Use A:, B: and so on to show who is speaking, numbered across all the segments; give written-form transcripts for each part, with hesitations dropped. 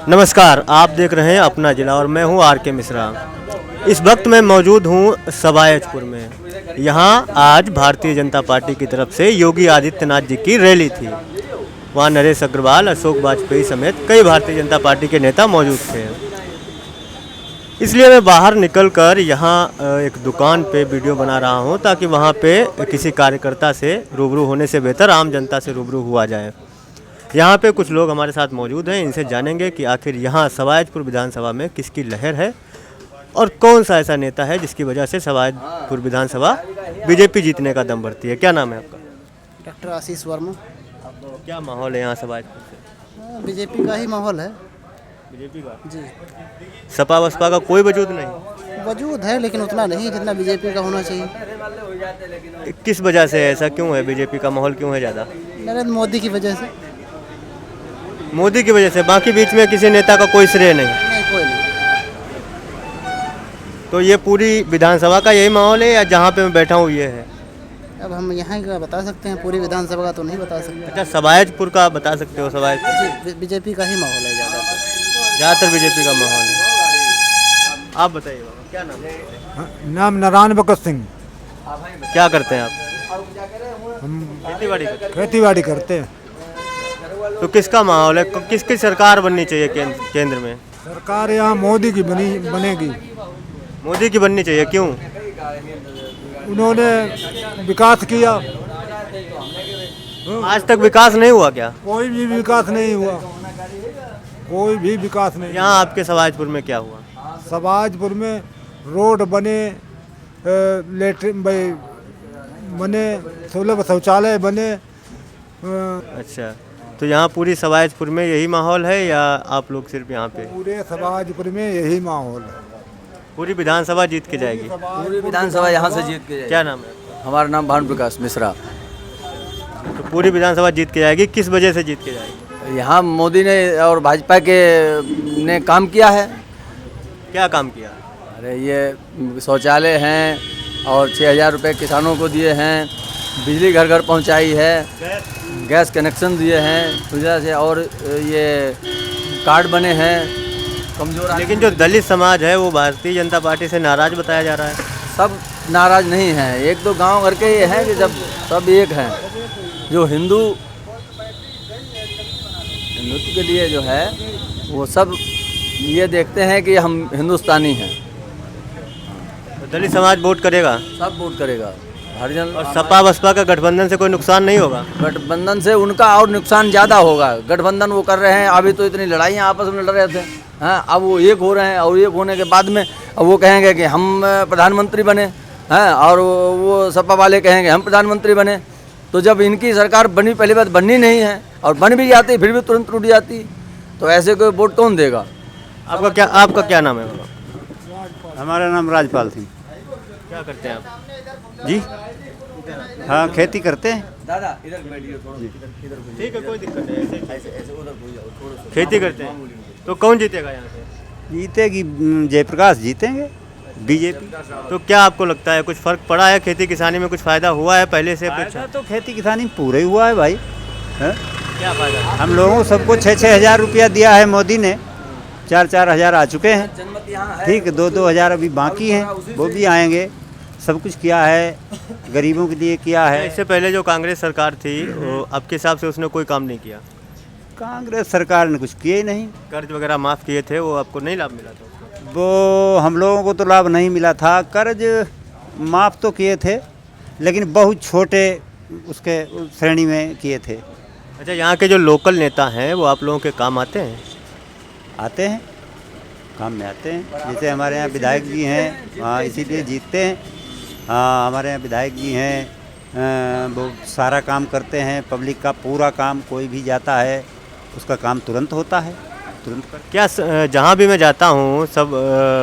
A: नमस्कार, आप देख रहे हैं अपना जिला और मैं हूं आर के मिश्रा। इस वक्त मैं मौजूद हूं सवायजपुर में। यहां आज भारतीय जनता पार्टी की तरफ से योगी आदित्यनाथ जी की रैली थी। वहां नरेश अग्रवाल, अशोक वाजपेयी समेत कई भारतीय जनता पार्टी के नेता मौजूद थे। इसलिए मैं बाहर निकलकर यहां एक दुकान पे वीडियो बना रहा हूं ताकि वहां पे किसी कार्यकर्ता से रूबरू होने से बेहतर आम जनता से रूबरू हुआ जाए। यहाँ पे कुछ लोग हमारे साथ मौजूद हैं, इनसे जानेंगे कि आखिर यहाँ सवायजपुर विधानसभा में किसकी लहर है और कौन सा ऐसा नेता है जिसकी वजह से सवायजपुर विधानसभा बीजेपी जीतने का दम भरती है। क्या नाम है आपका?
B: डॉक्टर आशीष वर्मा।
A: क्या माहौल है यहाँ सवायजपुर से?
B: बीजेपी का ही माहौल है।
A: बीजेपी का
B: जी।
A: सपा बसपा का कोई वजूद नहीं?
B: वजूद है लेकिन उतना नहीं जितना बीजेपी का होना चाहिए।
A: किस वजह से ऐसा क्यों है? बीजेपी का माहौल क्यों है ज़्यादा?
B: नरेंद्र मोदी की वजह से।
A: मोदी की वजह से, बाकी बीच में किसी नेता का कोई श्रेय नहीं?
B: नहीं, कोई नहीं।
A: तो ये पूरी विधानसभा का यही माहौल है या जहाँ पे मैं बैठा हूँ ये है?
B: अब हम यहाँ का बता सकते हैं, पूरी विधानसभा का तो नहीं बता सकते।
A: अच्छा, सवायजपुर का बता सकते हो? सवायजपुर
B: जी, बीजेपी का ही माहौल है
A: ज़्यादातर बीजेपी का माहौल है। आप बताइए बाबा, क्या नाम है?
C: नाम नारायण भगत सिंह।
A: क्या करते हैं आप?
C: हम
A: खेती बाड़ी
C: करते हैं।
A: तो किसका माहौल है? किसकी सरकार बननी चाहिए केंद्र में?
C: सरकार यहाँ मोदी की बनेगी।
A: मोदी की बननी चाहिए, क्यों?
C: उन्होंने विकास किया।
A: आज तक विकास नहीं हुआ क्या?
C: कोई भी विकास नहीं हुआ, कोई भी विकास नहीं।
A: यहाँ आपके सवायजपुर में क्या हुआ?
C: सवाजपुर में रोड बने, लेटरिन बने, सुलभ शौचालय बने।
A: अच्छा, तो यहाँ पूरी सवायजपुर में यही माहौल है या आप लोग सिर्फ यहाँ पे?
C: पूरे सवाजपुर में यही माहौल है।
A: पूरी विधानसभा जीत के जाएगी?
D: पूरी विधानसभा यहाँ से जीत के जाएगी।
A: क्या नाम है?
D: हमारा नाम भानु प्रकाश मिश्रा।
A: तो पूरी विधानसभा जीत के जाएगी, किस वजह से जीत के जाएगी?
D: यहाँ मोदी ने और भाजपा के ने काम किया है।
A: क्या काम किया?
D: अरे ये शौचालय हैं और 6,000 रुपये किसानों को दिए हैं, बिजली घर घर पहुँचाई है, गैस कनेक्शन दिए हैं वजह से, और ये कार्ड बने हैं कमजोर।
A: लेकिन जो दलित समाज है वो भारतीय जनता पार्टी से नाराज बताया जा रहा है।
D: सब नाराज नहीं हैं, एक दो गांव घर के ये हैं कि जब सब एक हैं। जो हिंदुत्व के लिए जो है वो सब ये देखते हैं कि हम हिंदुस्तानी हैं।
A: तो दलित समाज वोट करेगा?
D: सब वोट करेगा हर जन।
A: और सपा बसपा का गठबंधन से कोई नुकसान नहीं होगा?
D: गठबंधन से उनका और नुकसान ज़्यादा होगा। गठबंधन वो कर रहे हैं, अभी तो इतनी लड़ाइयाँ आपस में लड़ रहे थे, हाँ, अब वो एक हो रहे हैं और एक होने के बाद में अब वो कहेंगे कि हम प्रधानमंत्री बने, हैं, और वो सपा वाले कहेंगे हम प्रधानमंत्री बने। तो जब इनकी सरकार बनी, पहली बात बननी नहीं है, और बन भी जाती फिर भी तुरंत टूट जाती, तो ऐसे कोई वोट कौन देगा?
A: आपका क्या नाम है?
E: हमारा नाम राजपाल सिंह।
A: क्या करते हैं आप?
E: जी हाँ, खेती करते हैं।
D: दादा इधर बैठिए थोड़ा।
A: ठीक है, कोई दिक्कत नहीं, ऐसे उधर खेती करते हैं। तो कौन जीतेगा यहाँ से?
E: जीतेगी जयप्रकाश, जीतेंगे बीजेपी।
A: तो क्या आपको लगता है कुछ फर्क पड़ा है? खेती किसानी में कुछ फायदा हुआ है पहले से?
E: फायदा तो खेती किसानी में पूरा ही हुआ है भाई। है?
A: क्या फायदा?
E: हम लोगों सबको 6-6 हज़ार रुपया दिया है मोदी ने, 4-4 हज़ार आ चुके हैं। ठीक, 2-2 हज़ार अभी बाकी हैं, वो भी आएंगे। सब कुछ किया है, गरीबों के लिए किया है।
A: इससे पहले जो कांग्रेस सरकार थी आपके हिसाब से उसने कोई काम नहीं किया?
E: कांग्रेस सरकार ने कुछ किया ही नहीं।
A: कर्ज वगैरह माफ़ किए थे, वो आपको नहीं लाभ मिला था उसका?
E: वो हम लोगों को तो लाभ नहीं मिला था। कर्ज माफ़ तो किए थे लेकिन बहुत छोटे उसके श्रेणी में किए थे।
A: अच्छा, यहाँ के जो लोकल नेता हैं वो आप लोगों के काम आते हैं?
E: आते हैं, काम में आते हैं। जैसे हमारे यहाँ विधायक जी हैं, हाँ, इसीलिए जीतते हैं। हाँ, हमारे यहाँ विधायक जी हैं, वो सारा काम करते हैं। पब्लिक का पूरा काम, कोई भी जाता है उसका काम तुरंत होता है, तुरंत कर।
A: क्या जहाँ भी मैं जाता हूँ सब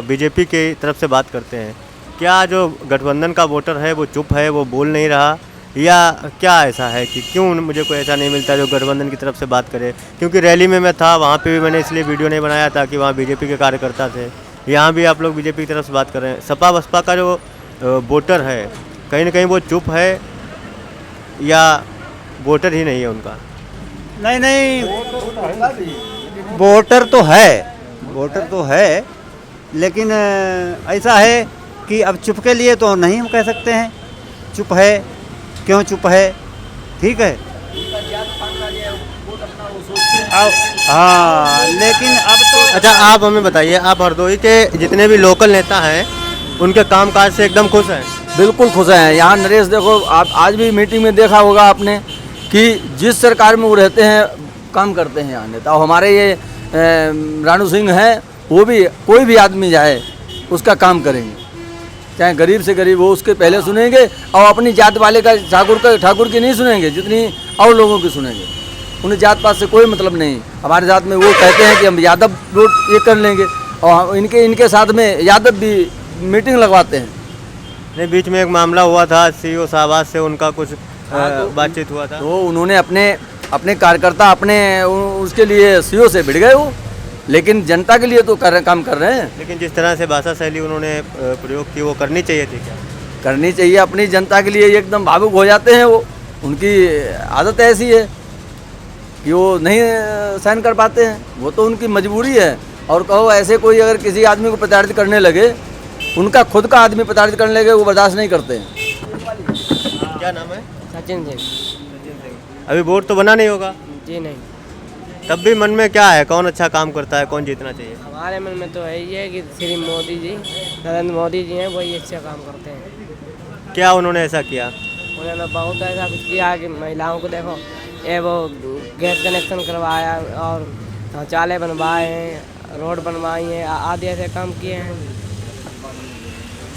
A: बीजेपी की तरफ से बात करते हैं। क्या जो गठबंधन का वोटर है वो चुप है, वो बोल नहीं रहा, या क्या ऐसा है कि क्यों मुझे कोई ऐसा नहीं मिलता जो गठबंधन की तरफ से बात करे? क्योंकि रैली में मैं था, वहाँ पे भी मैंने इसलिए वीडियो नहीं बनाया था कि वहाँ बीजेपी के कार्यकर्ता थे। यहाँ भी आप लोग बीजेपी की तरफ से बात कर रहे हैं। सपा बसपा का जो वोटर है कहीं ना कहीं वो चुप है या वोटर ही नहीं है उनका?
E: नहीं नहीं, वोटर तो है, लेकिन ऐसा है कि अब चुप के लिए तो नहीं हम कह सकते हैं, चुप है, क्यों चुप है, ठीक है। अब हाँ, लेकिन अब तो
A: अच्छा आप हमें बताइए, आप हरदोई के जितने भी लोकल नेता हैं उनके कामकाज से एकदम खुश हैं?
D: बिल्कुल खुश हैं। यहाँ नरेश देखो, आप आज भी मीटिंग में देखा होगा आपने कि जिस सरकार में वो रहते हैं काम करते हैं यहाँ नेता। और हमारे ये रानू सिंह हैं, वो भी कोई भी आदमी जाए उसका काम करेंगे, चाहे गरीब से गरीब हो उसके पहले सुनेंगे, और अपनी जात वाले का ठाकुर की नहीं सुनेंगे जितनी और लोगों की सुनेंगे। उन्हें जात पात से कोई मतलब नहीं। हमारे साथ में वो कहते हैं कि हम यादव वोट ये कर लेंगे, और इनके साथ में यादव भी मीटिंग लगवाते हैं।
A: नहीं, बीच में एक मामला हुआ था सीओ साहबाज से, उनका कुछ बातचीत हुआ था,
D: तो उन्होंने अपने कार्यकर्ता उसके लिए सीओ से भिड़ गए वो, लेकिन जनता के लिए तो काम कर रहे हैं।
A: लेकिन जिस तरह से भाषा शैली उन्होंने प्रयोग की वो करनी चाहिए थी क्या?
D: करनी चाहिए, अपनी जनता के लिए एकदम भावुक हो जाते हैं वो। उनकी आदत ऐसी है कि वो नहीं सहन कर पाते हैं, वो तो उनकी मजबूरी है। और कहो ऐसे कोई अगर किसी आदमी को प्रताड़ित करने लगे, उनका खुद का आदमी प्रताड़ित करने लगे, वो बर्दाश्त नहीं करते हैं।
A: क्या नाम है?
F: सचिन सिंह।
A: अभी वोट तो बना नहीं होगा,
F: जी नहीं,
A: तब भी मन में क्या है, कौन अच्छा काम करता है, कौन जीतना चाहिए?
F: हमारे मन में तो यही है कि श्री मोदी जी, नरेंद्र मोदी जी हैं, वही अच्छा काम करते हैं।
A: क्या उन्होंने ऐसा किया?
F: उन्होंने बहुत ऐसा कुछ किया कि महिलाओं को देखो, ये वो गैस कनेक्शन करवाया और शौचालय बनवाए हैं, रोड बनवाई हैं, आदि ऐसे काम किए हैं।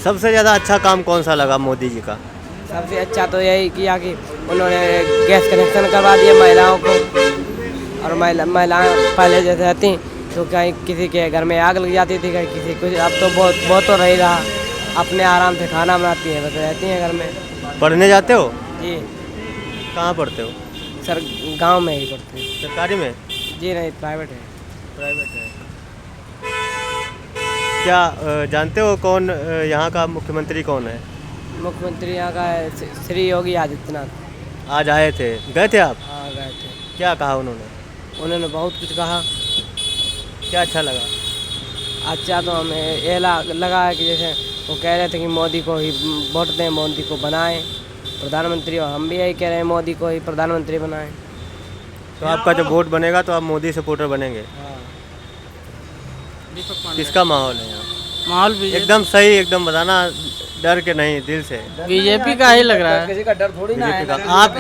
A: सबसे ज़्यादा अच्छा काम कौन सा लगा मोदी जी का?
F: सबसे अच्छा तो यही किया कि उन्होंने गैस कनेक्शन करवा दिया महिलाओं को। और महिलाएं पहले जैसे रहती तो कहीं किसी के घर में आग लग जाती थी, कहीं किसी कुछ, अब तो बहुत तो रही रहा, अपने आराम से खाना बनाती है, बस रहती हैं घर में।
A: पढ़ने जाते हो?
F: जी,
A: कहाँ पढ़ते हो?
F: सर गांव में ही पढ़ते हैं।
A: सरकारी में?
F: जी नहीं, प्राइवेट है।
A: प्राइवेट है। क्या जानते हो कौन यहाँ का मुख्यमंत्री कौन है?
F: मुख्यमंत्री यहाँ का है श्री योगी आदित्यनाथ।
A: आज आए थे, गए थे आप?
F: हाँ गए थे।
A: क्या कहा उन्होंने?
F: उन्होंने बहुत कुछ कहा।
A: क्या अच्छा लगा?
F: अच्छा तो हमें ये लगा है कि जैसे वो कह रहे थे कि मोदी को ही वोट दें, मोदी को बनाएं प्रधानमंत्री, और हम भी यही कह रहे हैं मोदी को ही प्रधानमंत्री बनाएं।
A: तो आपका जब वोट बनेगा तो आप मोदी सपोर्टर बनेंगे? किसका माहौल है यहाँ?
G: माहौल
A: एकदम सही, एकदम बताना, डर के नहीं, दिल से।
G: बीजेपी का ही लग रहा है।
D: किसी का डर थोड़ी ना है।
A: आप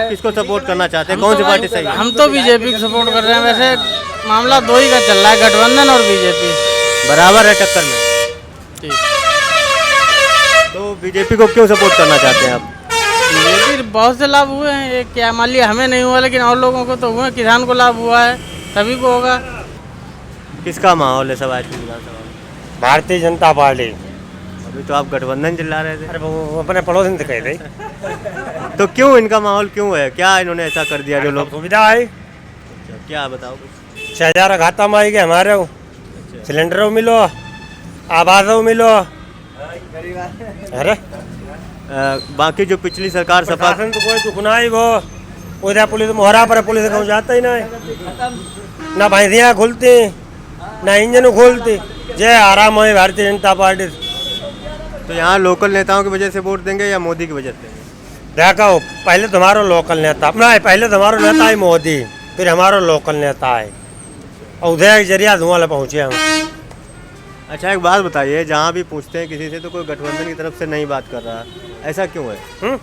A: किसको सपोर्ट करना चाहते हैं, कौन सी पार्टी सही है?
G: हम तो बीजेपी को सपोर्ट कर रहे हैं। वैसे मामला दो ही का चल रहा है, गठबंधन और बीजेपी
A: बराबर है टक्कर में।
G: ठीक।
A: तो बीजेपी को क्यों सपोर्ट करना चाहते हैं आप?
G: बीजेपी बहुत से लाभ हुए हैं, ये क्या मान लिया हमें नहीं हुआ, लेकिन और लोगों को तो हुए, किसान को लाभ हुआ है, सभी को होगा।
A: किसका माहौल है सब आज की विधानसभा में?
H: भारतीय जनता पार्टी।
A: अभी तो आप गठबंधन चिल्ला रहे थे।
H: अरे वो अपने पड़ोसी से कह रही
A: तो क्यों इनका माहौल क्यों है, क्या इन्होंने ऐसा कर दिया जो लोग?
H: सुविधा है,
A: क्या बताओ कुछ?
H: 6000 खाता में आई गए हमारे को, सिलेंडरों मिलो, आवासों मिलो। अरे
A: बाकी जो पिछली सरकार सपा,
H: प्रशासन तो कोई दुख ना ही वो, उधर पुलिस मोहरा पर पुलिस कहूँ जाता ही नहीं, ना भैंसियाँ खुलती ना इंजन खोलती। जय आराम है भारतीय जनता पार्टी।
A: तो यहाँ लोकल नेताओं की वजह से वोट देंगे या मोदी की वजह से?
H: देखो पहले तुम्हारा लोकल नेता नहीं, पहले तुम्हारा नेता है मोदी, फिर हमारा लोकल नेता है, और उधर के जरिया धुआं पहुँचे हम।
A: अच्छा एक बात बताइए, जहाँ भी पूछते हैं किसी से तो कोई गठबंधन की तरफ से नहीं बात कर रहा, ऐसा क्यों है?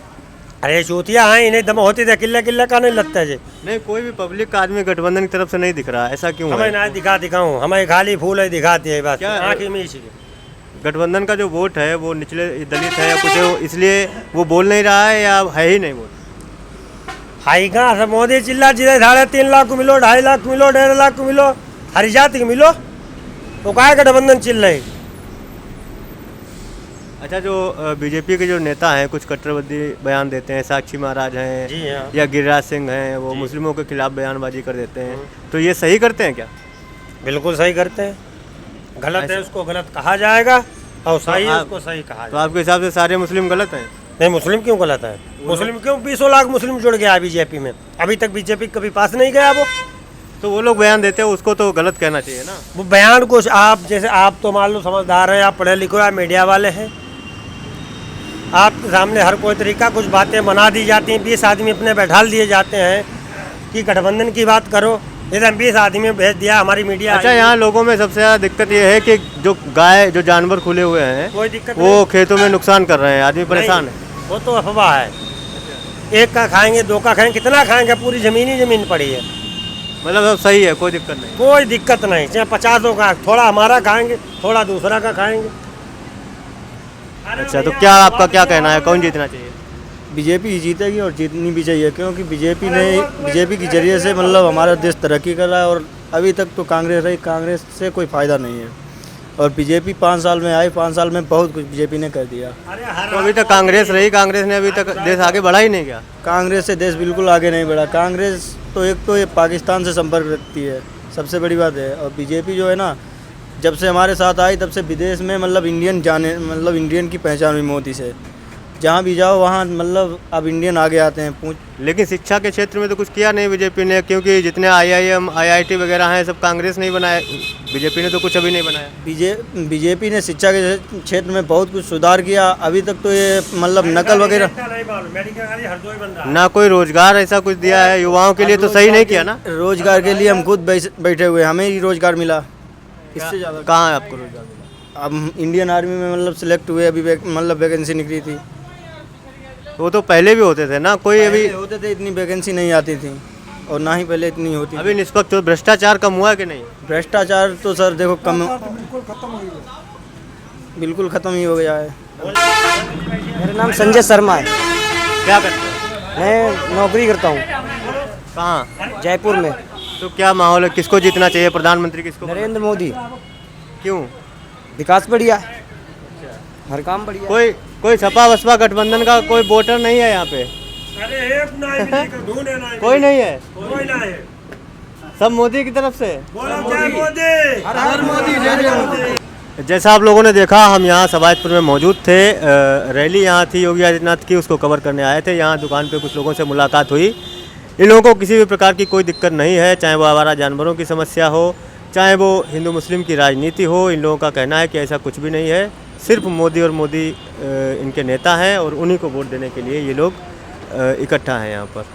H: अरे चूतिया हैं, इन्हें दम होती थे, किले किले का नहीं लगता जी।
A: नहीं, कोई भी पब्लिक का आदमी गठबंधन की तरफ से नहीं दिख रहा, ऐसा क्यों
H: हमें
A: है?
H: ना दिखाऊं, हमें खाली फूल है दिखाती है बस।
A: क्या है?
H: आँखी में इसी
A: गठबंधन का जो वोट है वो निचले दलित है या कुछ है, इसलिए वो बोल नहीं रहा है या है ही नहीं वोट?
H: हाई कहाँ से मोदी चिल्ला जिधर 3.5 लाख को मिलो, 2.5 लाख को मिलो, 1.5 लाख को मिलो, हरी जाति को मिलो, तो क्या गठबंधन चिल्ल रही?
A: अच्छा, जो बीजेपी के जो नेता हैं कुछ कट्टरवादी बयान देते हैं, साक्षी महाराज हैं
H: जी हाँ।
A: या गिरिराज सिंह हैं, वो मुस्लिमों के खिलाफ बयानबाजी कर देते हैं, तो ये सही करते हैं क्या?
H: बिल्कुल सही करते हैं, गलत है उसको गलत कहा जाएगा और सही है उसको सही कहा
A: तो
H: जाएगा।
A: आपके हिसाब से सारे मुस्लिम गलत हैं?
H: नहीं, मुस्लिम क्यों गलत है? मुस्लिम क्यों 20 लाख मुस्लिम जुड़ गया बीजेपी में? अभी तक बीजेपी कभी पास नहीं गया वो।
A: तो वो लोग बयान देते हैं, उसको तो गलत कहना चाहिए ना।
H: वो बयान को आप जैसे आप तो मान लो समझदार हैं, आप पढ़े लिखे आप मीडिया वाले हैं, आपके सामने हर कोई तरीका कुछ बातें बना दी जाती हैं, 20 आदमी अपने बैठाल दिए जाते हैं कि गठबंधन की बात करो, जैसे 20 आदमी भेज दिया हमारी मीडिया।
A: अच्छा, यहाँ लोगों में सबसे ज़्यादा दिक्कत ये है कि जो गाय जो जानवर खुले हुए हैं
H: कोई दिक्कत
A: वो खेतों में नुकसान कर रहे हैं, आदमी परेशान है।
H: वो तो अफवाह है, एक का खाएंगे, 2 का खाएंगे, कितना खाएंगे? पूरी ज़मीन ही ज़मीन पड़ी है।
A: मतलब अब सही है, कोई दिक्कत नहीं।
H: कोई दिक्कत नहीं, चाहे 50 का, थोड़ा हमारा खाएंगे, थोड़ा दूसरा का खाएंगे।
A: अच्छा, तो क्या आपका क्या कहना है, कौन जीतना चाहिए?
I: बीजेपी ही जीतेगी और जीतनी भी चाहिए, क्योंकि बीजेपी के जरिए से मतलब हमारा देश तरक्की कर रहा है। और अभी तक तो कांग्रेस रही, कांग्रेस से कोई फ़ायदा नहीं है। और बीजेपी 5 साल में आई, 5 साल में बहुत कुछ बीजेपी ने कर दिया।
A: तो अभी तक कांग्रेस रही, कांग्रेस ने अभी तक देश आगे बढ़ा ही नहीं गया।
I: कांग्रेस से देश बिल्कुल आगे नहीं बढ़ा। कांग्रेस तो एक तो ये पाकिस्तान से संपर्क रखती है, सबसे बड़ी बात है। और बीजेपी जो है ना, जब से हमारे साथ आई तब से विदेश में मतलब इंडियन की पहचान हुई मोदी से। जहाँ भी जाओ वहाँ मतलब अब इंडियन आगे आते हैं।
A: लेकिन शिक्षा के क्षेत्र में तो कुछ किया नहीं बीजेपी ने, क्योंकि जितने IIM IIT वगैरह हैं सब कांग्रेस ने ही बनाया, बीजेपी ने तो कुछ अभी नहीं बनाया।
I: बीजेपी ने शिक्षा के क्षेत्र में बहुत कुछ सुधार किया। अभी तक तो ये मतलब नकल वगैरह
A: ना कोई रोजगार ऐसा कुछ दिया है युवाओं के लिए, तो सही नहीं किया ना।
I: रोजगार के लिए हम खुद बैठे हुए, हमें ही रोजगार मिला, इससे ज़्यादा
A: कहाँ है आपको रोजगार मिला?
I: अब इंडियन आर्मी में मतलब सिलेक्ट हुए, अभी मतलब वैकेंसी निकली थी।
A: वो तो पहले भी होते थे ना, कोई अभी
I: होते थे, इतनी वैकेंसी नहीं आती थी और ना ही पहले इतनी होती।
A: अभी निष्पक्ष भ्रष्टाचार कम हुआ है कि नहीं?
I: भ्रष्टाचार तो सर देखो कम, बिल्कुल ख़त्म ही हो गया है।
F: मेरा नाम संजय शर्मा है।
A: क्या करते हैं?
F: मैं नौकरी करता हूँ
A: कहाँ?
F: जयपुर में।
A: तो क्या माहौल है, किसको जीतना चाहिए, प्रधानमंत्री किसको?
F: नरेंद्र मोदी।
A: क्यों?
F: विकास बढ़िया, हर काम बढ़िया।
A: कोई सपा बसपा गठबंधन का कोई वोटर नहीं है यहाँ पे? कोई नहीं है, सब मोदी की तरफ से। जैसा आप लोगों ने देखा, हम यहाँ सवायतपुर में मौजूद थे। रैली यहाँ थी योगी आदित्यनाथ की, उसको कवर करने आए थे। यहाँ दुकान पे कुछ लोगों से मुलाकात हुई। इन लोगों को किसी भी प्रकार की कोई दिक्कत नहीं है, चाहे वो आवारा जानवरों की समस्या हो, चाहे वो हिंदू मुस्लिम की राजनीति हो। इन लोगों का कहना है कि ऐसा कुछ भी नहीं है, सिर्फ मोदी और मोदी इनके नेता हैं और उन्हीं को वोट देने के लिए ये लोग इकट्ठा हैं यहाँ पर।